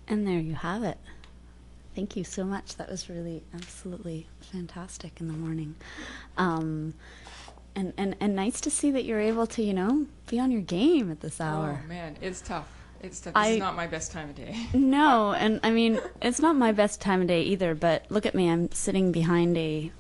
And there you have it. Thank you so much. That was really absolutely fantastic in the morning. And nice to see that you're able to, be on your game at this hour. Oh, man, it's tough. It's tough. This is not my best time of day. No, and I mean, it's not my best time of day either, but look at me. I'm sitting behind a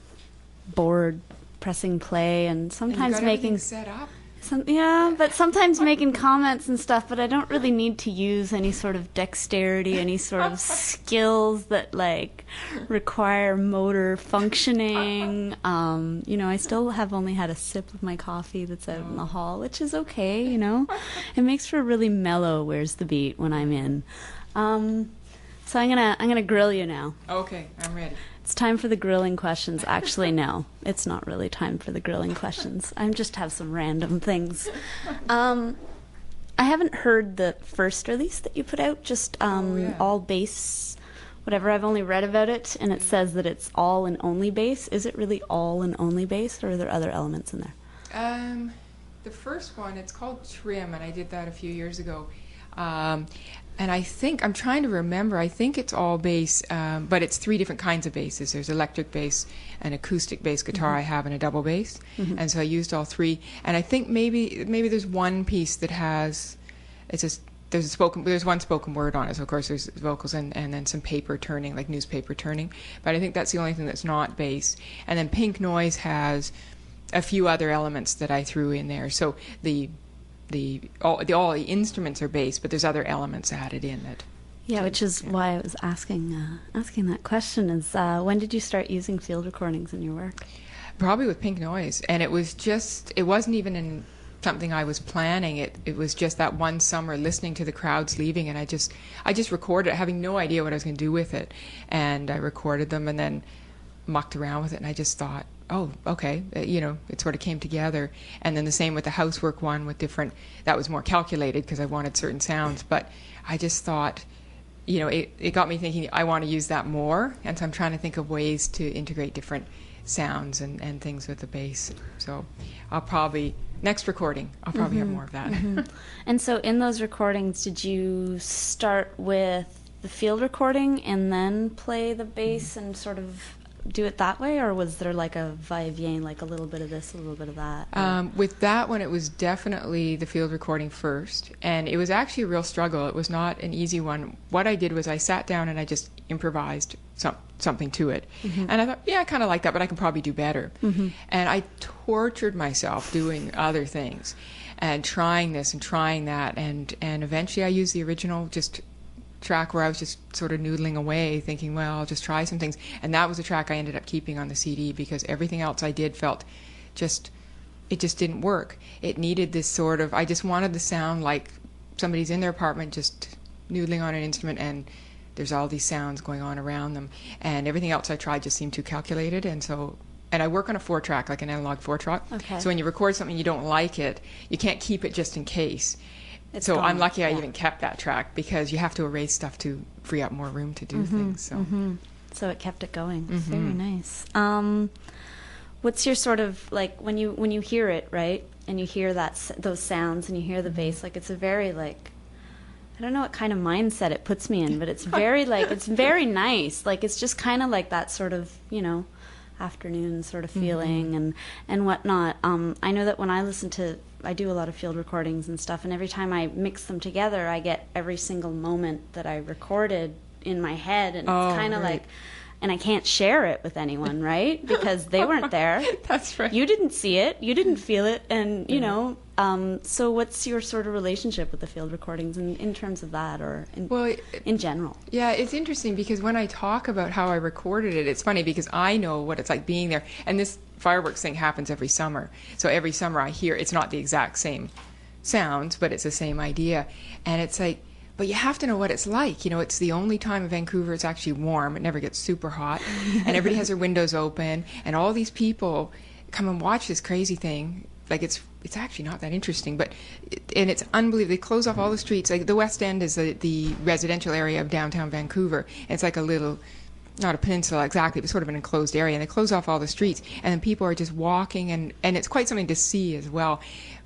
board pressing play and sometimes and you got making... set up? But sometimes making comments and stuff, but I don't really need to use any sort of dexterity, any sort of skills that, require motor functioning. I still have only had a sip of my coffee that's out in the hall, which is okay, It makes for a really mellow Where's the Beat when I'm in. So I'm gonna grill you now. Okay, I'm ready. It's time for the grilling questions. Actually, no, it's not really time for the grilling questions. I just have some random things. I haven't heard the first release that you put out, just all bass, whatever. I've only read about it, and it says that it's all and only bass. Is it really all and only bass, or are there other elements in there? The first one, it's called Trim, and I did that a few years ago. And I think, I'm trying to remember, I think it's all bass, but it's 3 different kinds of basses. There's electric bass, an acoustic bass guitar I have, and a double bass. And so I used all 3. And I think maybe there's one piece that has, there's one spoken word on it. So of course there's vocals and then some paper turning, like newspaper turning. But I think that's the only thing that's not bass. And then Pink Noise has a few other elements that I threw in there. So all the instruments are bass, but there's other elements added in it. Yeah, which is why I was asking that question. Is when did you start using field recordings in your work? Probably with Pink Noise, and it wasn't even in something I was planning. It was just that one summer listening to the crowds leaving, and I just recorded it, having no idea what I was going to do with it, and I recorded them and then mucked around with it, and I just thought, oh, okay, it sort of came together. And then the same with the housework one with that was more calculated because I wanted certain sounds. But I just thought, it got me thinking I want to use that more. And so I'm trying to think of ways to integrate different sounds and things with the bass. So next recording, I'll probably have more of that. And so in those recordings, did you start with the field recording and then play the bass and sort of do it that way, or was there like a va-et-vient, like a little bit of this, a little bit of that? With that one, it was definitely the field recording first, and it was actually a real struggle. It was not an easy one. What I did was I sat down and I just improvised something to it, and I thought, I kind of like that, but I can probably do better. And I tortured myself doing other things and trying this and trying that, and eventually I used the original track where I was just sort of noodling away thinking, well, I'll just try some things, and that was the track I ended up keeping on the CD because everything else I did felt it just didn't work. It needed this sort of, I just wanted the sound like somebody's in their apartment just noodling on an instrument and there's all these sounds going on around them, and everything else I tried just seemed too calculated. And I work on a 4-track, like an analog 4-track. Okay. So when you record something you don't like it, you can't keep it just in case. It's so gone. I'm lucky I even kept that track because you have to erase stuff to free up more room to do things. So it kept it going. Very nice. What's your sort of, like, when you hear it, right, and you hear those sounds and you hear the bass, like, it's a very, like, I don't know what kind of mindset it puts me in, but it's very, like, it's very nice. Like, it's just kind of like that sort of, afternoon sort of feeling and whatnot. I know that when I do a lot of field recordings and stuff, and every time I mix them together, I get every single moment that I recorded in my head, and it's kind of like, and I can't share it with anyone, right? Because they weren't there. That's right. You didn't see it, you didn't feel it, and so what's your sort of relationship with the field recordings in terms of that, or in general? Yeah, it's interesting because when I talk about how I recorded it, it's funny because I know what it's like being there, and this fireworks thing happens every summer. So every summer I hear, it's not the exact same sounds, but it's the same idea. And it's like, but you have to know what it's like. It's the only time in Vancouver it's actually warm. It never gets super hot. And everybody has their windows open. And all these people come and watch this crazy thing. Like, it's actually not that interesting. And it's unbelievable. They close off all the streets. Like, the West End is the residential area of downtown Vancouver. It's like a little, not a peninsula exactly, but sort of an enclosed area. And they close off all the streets. And then people are just walking. And it's quite something to see as well.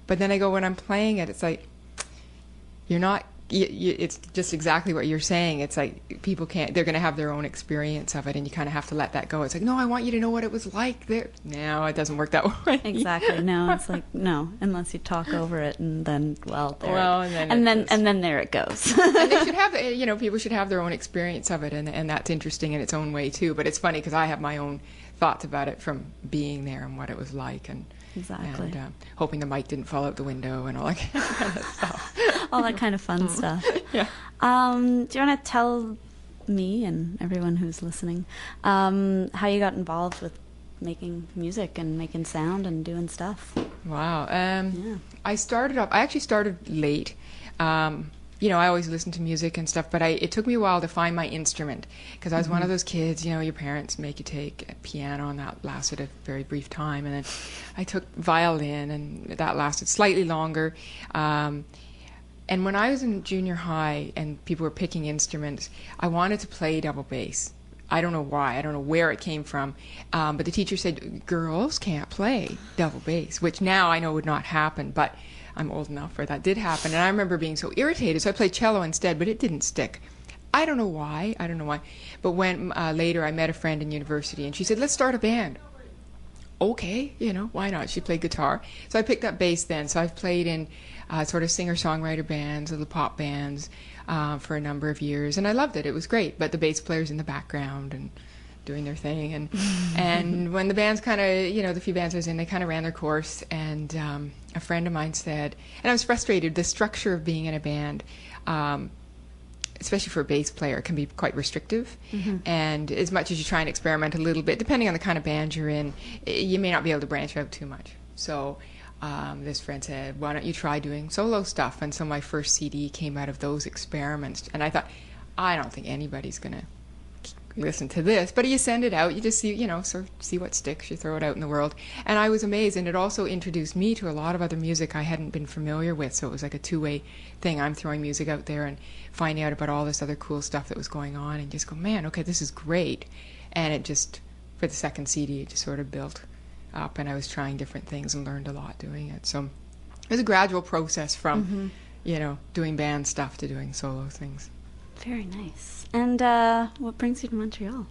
But then I go, when I'm playing it, it's like, you're not it's just exactly what you're saying. It's like people can't, they're going to have their own experience of it, and you kind of have to let that go. It's like, no, I want you to know what it was like there. No, it doesn't work that way. Exactly. No, it's like, no, unless you talk over it, and then, and then there it goes. And they should have, people should have their own experience of it, and that's interesting in its own way too. But it's funny because I have my own thoughts about it from being there and what it was like, and exactly, and hoping the mic didn't fall out the window and all that kind of stuff. All that kind of fun stuff. Yeah. Do you want to tell me and everyone who's listening how you got involved with making music and making sound and doing stuff? Wow. I actually started late. I always listened to music and stuff, but it took me a while to find my instrument, because I was one of those kids, your parents make you take a piano, and that lasted a very brief time. And then I took violin, and that lasted slightly longer. And when I was in junior high and people were picking instruments, I wanted to play double bass. I don't know why. I don't know where it came from. But the teacher said, girls can't play double bass, which now I know would not happen, but I'm old enough where that did happen. And I remember being so irritated, so I played cello instead, but it didn't stick. I don't know why. But when later I met a friend in university, and she said, let's start a band. Okay, why not? She played guitar. So I picked up bass then. So I've played in sort of singer-songwriter bands, little pop bands for a number of years, and I loved it. It was great. But the bass player's in the background and doing their thing. And when the bands kind of, the few bands I was in, they kind of ran their course. And a friend of mine said, and I was frustrated, the structure of being in a band, especially for a bass player, can be quite restrictive. And as much as you try and experiment a little bit, depending on the kind of band you're in, you may not be able to branch out too much. So this friend said, why don't you try doing solo stuff? And so my first CD came out of those experiments. And I thought, I don't think anybody's going to listen to this, but you send it out, you just see, sort of see what sticks, you throw it out in the world. And I was amazed, and it also introduced me to a lot of other music I hadn't been familiar with, so it was like a two-way thing. I'm throwing music out there and finding out about all this other cool stuff that was going on, and just go, man, okay, this is great. And it just, for the second CD, it just sort of built up, and I was trying different things and learned a lot doing it. So it was a gradual process from, doing band stuff to doing solo things. Very nice. And what brings you to Montreal?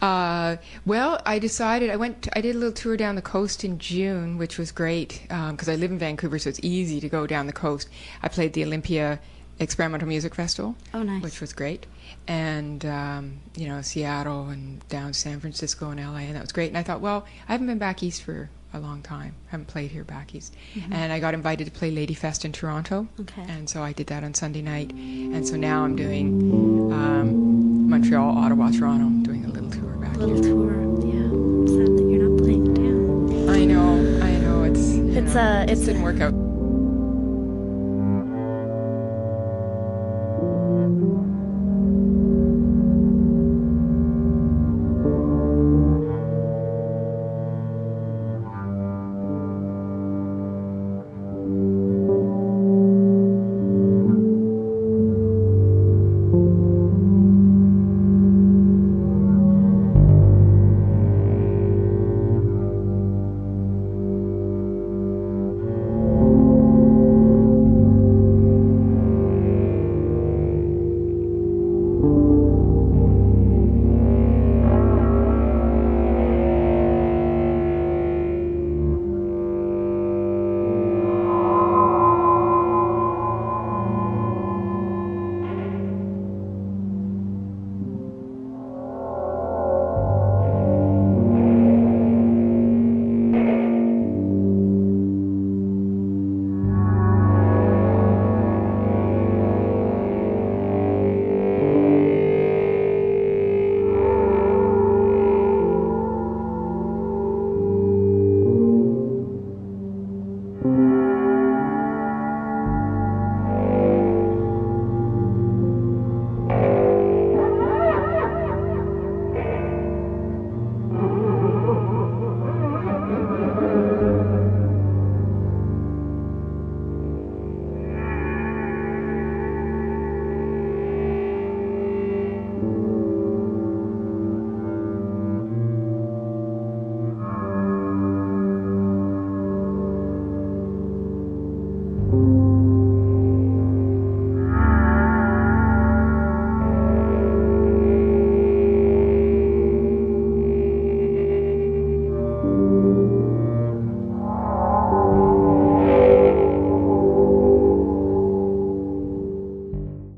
Well, I decided, I did a little tour down the coast in June, which was great, because I live in Vancouver, so it's easy to go down the coast. I played the Olympia Experimental Music Festival. Oh, nice. Which was great. And, Seattle and down to San Francisco and LA, and that was great. And I thought, well, I haven't been back east for a long time. I haven't played here back east. And I got invited to play Lady Fest in Toronto. Okay. And so I did that on Sunday night. And so now I'm doing Montreal, Ottawa, Toronto. I'm doing a little tour back here. A little tour, yeah. Sad that you're not playing down. I know. It didn't work out.